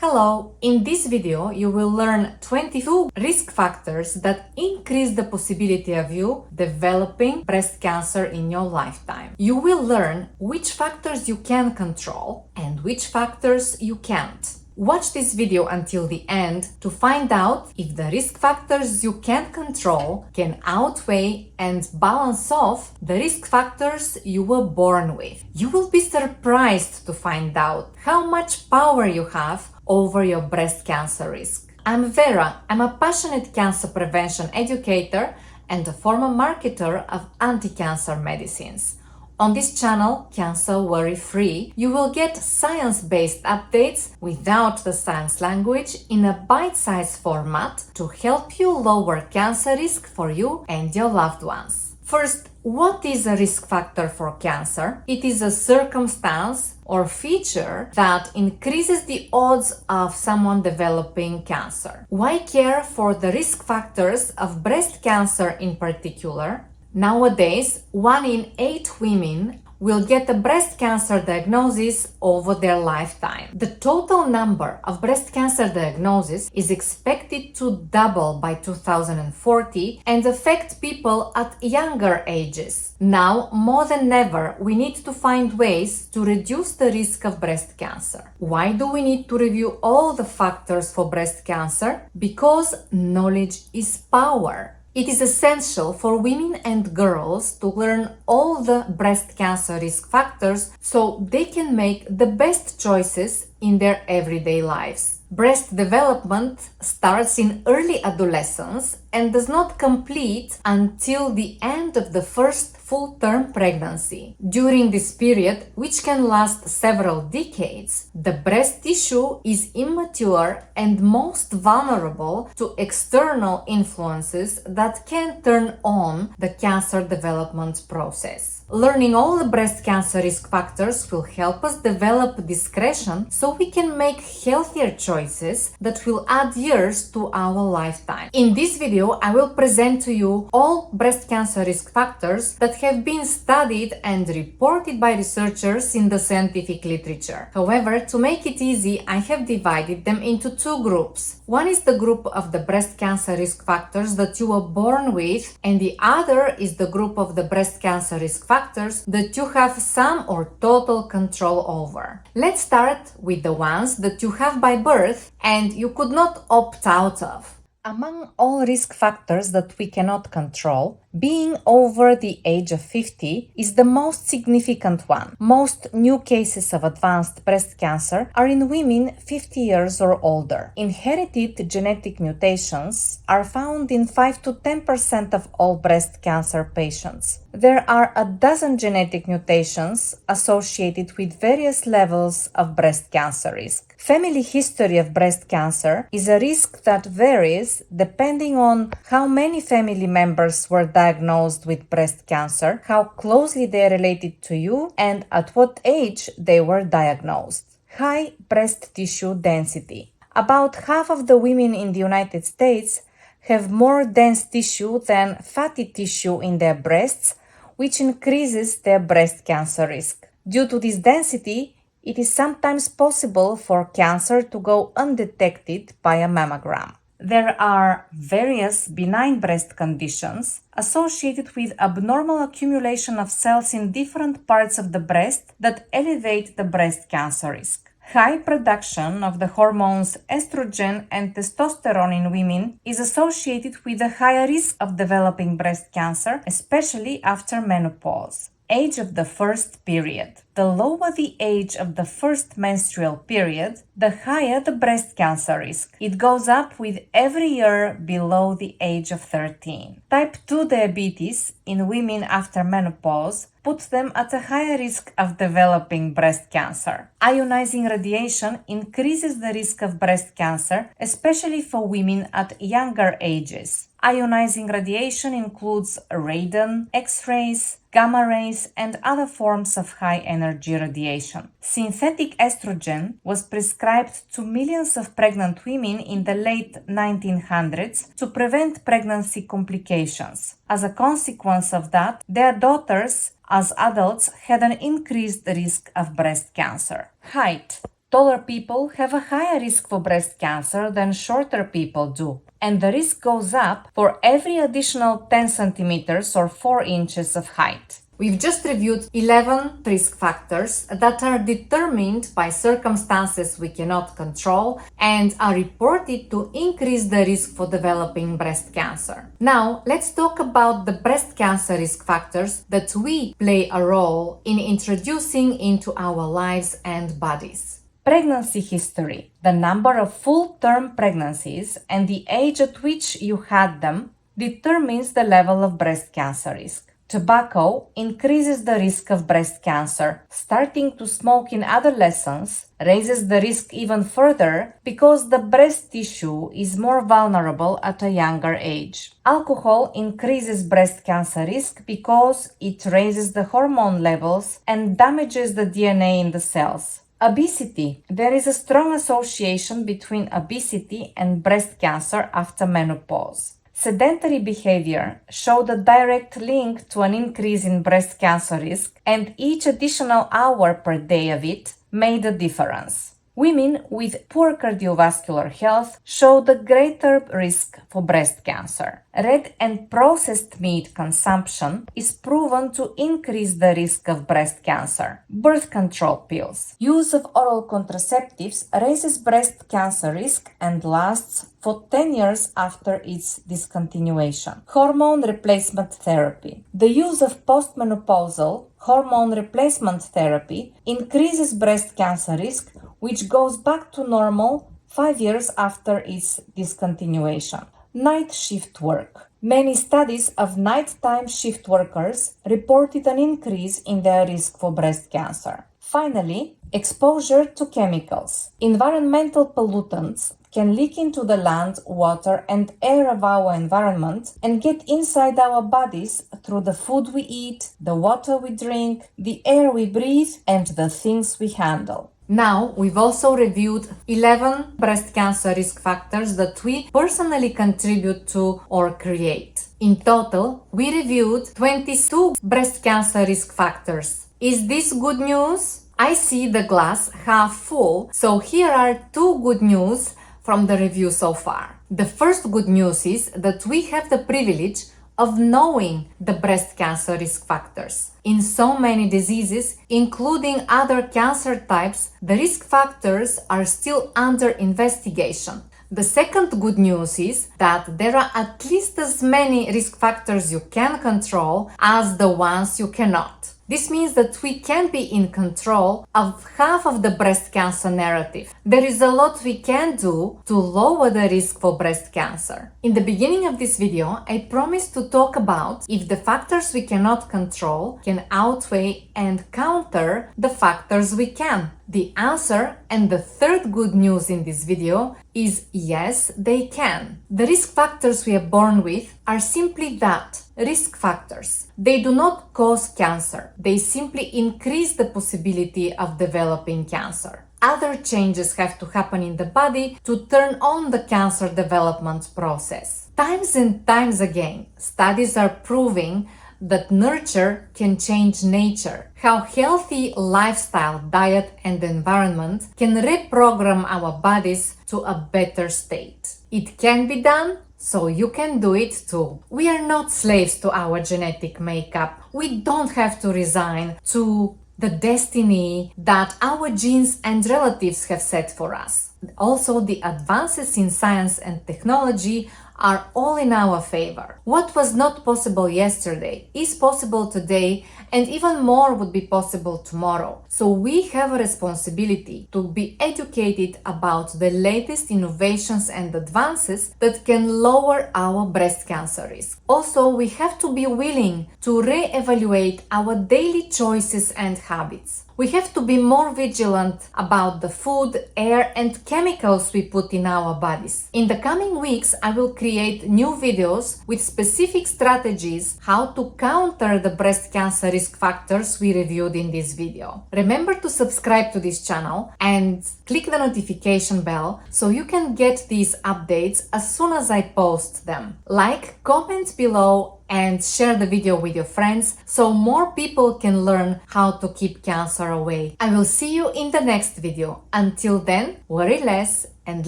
Hello, in this video you will learn 22 risk factors that increase the possibility of you developing breast cancer in your lifetime. You will learn which factors you can control and which factors you can't. Watch this video until the end to find out if the risk factors you can control can outweigh and balance off the risk factors you were born with. You will be surprised to find out how much power you have over your breast cancer risk. I'm Vera. I'm a passionate cancer prevention educator and a former marketer of anti-cancer medicines. On this channel, Cancer Worry Free, you will get science-based updates without the science language in a bite-sized format to help you lower cancer risk for you and your loved ones. First, what is a risk factor for cancer? It is a circumstance or feature that increases the odds of someone developing cancer. Why care for the risk factors of breast cancer in particular? Nowadays, 1 in 8 women will get a breast cancer diagnosis over their lifetime. The total number of breast cancer diagnoses is expected to double by 2040 and affect people at younger ages. Now, more than ever, we need to find ways to reduce the risk of breast cancer. Why do we need to review all the factors for breast cancer? Because knowledge is power. It is essential for women and girls to learn all the breast cancer risk factors so they can make the best choices in their everyday lives. Breast development starts in early adolescence and does not complete until the end of the first full-term pregnancy. During this period, which can last several decades, the breast tissue is immature and most vulnerable to external influences that can turn on the cancer development process. Learning all the breast cancer risk factors will help us develop discretion so we can make healthier choices that will add years to our lifetime. In this video, I will present to you all breast cancer risk factors that have been studied and reported by researchers in the scientific literature. However, to make it easy, I have divided them into two groups. One is the group of the breast cancer risk factors that you were born with, and the other is the group of the breast cancer risk factors that you have some or total control over. Let's start with the ones that you have by birth and you could not opt out of. Among all risk factors that we cannot control, being over the age of 50 is the most significant one. Most new cases of advanced breast cancer are in women 50 years or older. Inherited genetic mutations are found in 5 to 10% of all breast cancer patients. There are a dozen genetic mutations associated with various levels of breast cancer risk. Family history of breast cancer is a risk that varies depending on how many family members were diagnosed with breast cancer, how closely they are related to you, and at what age they were diagnosed. High breast tissue density. About half of the women in the United States have more dense tissue than fatty tissue in their breasts, which increases their breast cancer risk. Due to this density, it is sometimes possible for cancer to go undetected by a mammogram. There are various benign breast conditions associated with abnormal accumulation of cells in different parts of the breast that elevate the breast cancer risk. High production of the hormones estrogen and testosterone in women is associated with a higher risk of developing breast cancer, especially after menopause. Age of the first period. The lower the age of the first menstrual period, the higher the breast cancer risk. It goes up with every year below the age of 13. Type 2 diabetes in women after menopause puts them at a higher risk of developing breast cancer. Ionizing radiation increases the risk of breast cancer, especially for women at younger ages. Ionizing radiation includes radon, X-rays, gamma rays, and other forms of high-energy radiation. Synthetic estrogen was prescribed to millions of pregnant women in the late 1900s to prevent pregnancy complications. As a consequence of that, their daughters, as adults, had an increased risk of breast cancer. Height. Taller people have a higher risk for breast cancer than shorter people do, and the risk goes up for every additional 10 centimeters or 4 inches of height. We've just reviewed 11 risk factors that are determined by circumstances we cannot control and are reported to increase the risk for developing breast cancer. Now, let's talk about the breast cancer risk factors that we play a role in introducing into our lives and bodies. Pregnancy history. The number of full-term pregnancies and the age at which you had them determines the level of breast cancer risk. Tobacco increases the risk of breast cancer. Starting to smoke in adolescence raises the risk even further because the breast tissue is more vulnerable at a younger age. Alcohol increases breast cancer risk because it raises the hormone levels and damages the DNA in the cells. Obesity. There is a strong association between obesity and breast cancer after menopause. Sedentary behavior showed a direct link to an increase in breast cancer risk, and each additional hour per day of it made a difference. Women with poor cardiovascular health showed a greater risk for breast cancer. Red and processed meat consumption is proven to increase the risk of breast cancer. Birth control pills. Use of oral contraceptives raises breast cancer risk and lasts for 10 years after its discontinuation. Hormone replacement therapy. The use of postmenopausal hormone replacement therapy increases breast cancer risk, which goes back to normal 5 years after its discontinuation. Night shift work. Many studies of nighttime shift workers reported an increase in their risk for breast cancer. Finally, exposure to chemicals. Environmental pollutants can leak into the land, water, and air of our environment and get inside our bodies through the food we eat, the water we drink, the air we breathe, and the things we handle. Now, we've also reviewed 11 breast cancer risk factors that we personally contribute to or create. In total, we reviewed 22 breast cancer risk factors. Is this good news? I see the glass half full, so here are 2 good news from the review so far. The first good news is that we have the privilege of knowing the breast cancer risk factors. In so many diseases, including other cancer types, the risk factors are still under investigation. The second good news is that there are at least as many risk factors you can control as the ones you cannot. This means that we can be in control of half of the breast cancer narrative. There is a lot we can do to lower the risk for breast cancer. In the beginning of this video, I promised to talk about if the factors we cannot control can outweigh and counter the factors we can. The answer, and the third good news in this video, is yes, they can. The risk factors we are born with are simply that, risk factors. They do not cause cancer. They simply increase the possibility of developing cancer. Other changes have to happen in the body to turn on the cancer development process. Times and times again, studies are proving that nurture can change nature, how healthy lifestyle, diet, and environment can reprogram our bodies to a better state. It can be done, so you can do it too. We are not slaves to our genetic makeup. We don't have to resign to the destiny that our genes and relatives have set for us. Also, the advances in science and technology are all in our favor. What was not possible yesterday is possible today, and even more would be possible tomorrow. So we have a responsibility to be educated about the latest innovations and advances that can lower our breast cancer risk. Also, we have to be willing to re-evaluate our daily choices and habits. We have to be more vigilant about the food, air, and chemicals we put in our bodies. In the coming weeks, I will create create new videos with specific strategies how to counter the breast cancer risk factors we reviewed in this video. Remember to subscribe to this channel and click the notification bell so you can get these updates as soon as I post them. Like, comment below, and share the video with your friends so more people can learn how to keep cancer away. I will see you in the next video. Until then, worry less and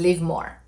live more.